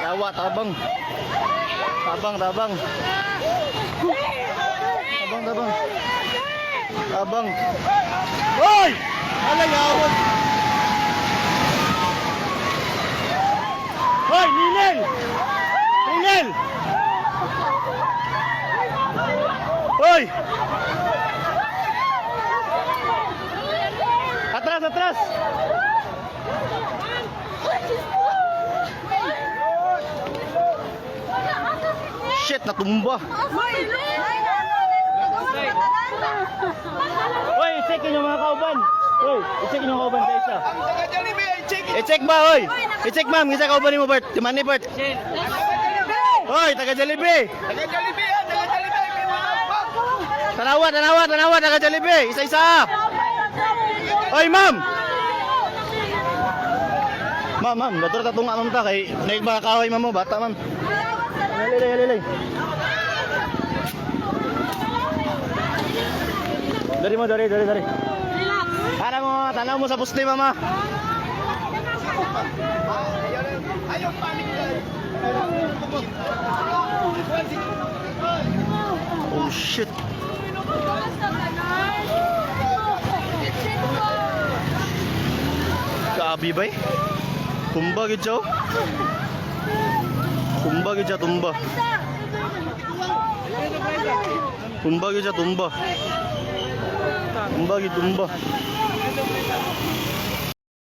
Tarawa, tabang. Tabang. Tabang. Tabang. Hoy! Alay awon. Hoy, Ninel! Ninel! Hoy! Atras! Shit, natumba. Hoy, i-check yung mga kauban. Hoy, i-check yung kauban sa isa. I-check ba, hoy? I-check ma'am, isa kauban mo, Bert. Di man ni Bert. Hoy, taga Jollibee. Tanawa, taga Jollibee. Isa-isa. Hoy, ma'am. Ma'am, dator ta tunga ma'am ta kay naig mga kahoy ma'am mo, bata ma'am. Lay. Dari. Tanaw mo sa puste mama. Ayaw panik. Oh shit. Kaabi bay? Tumba gid siya. Tumba. Tumba.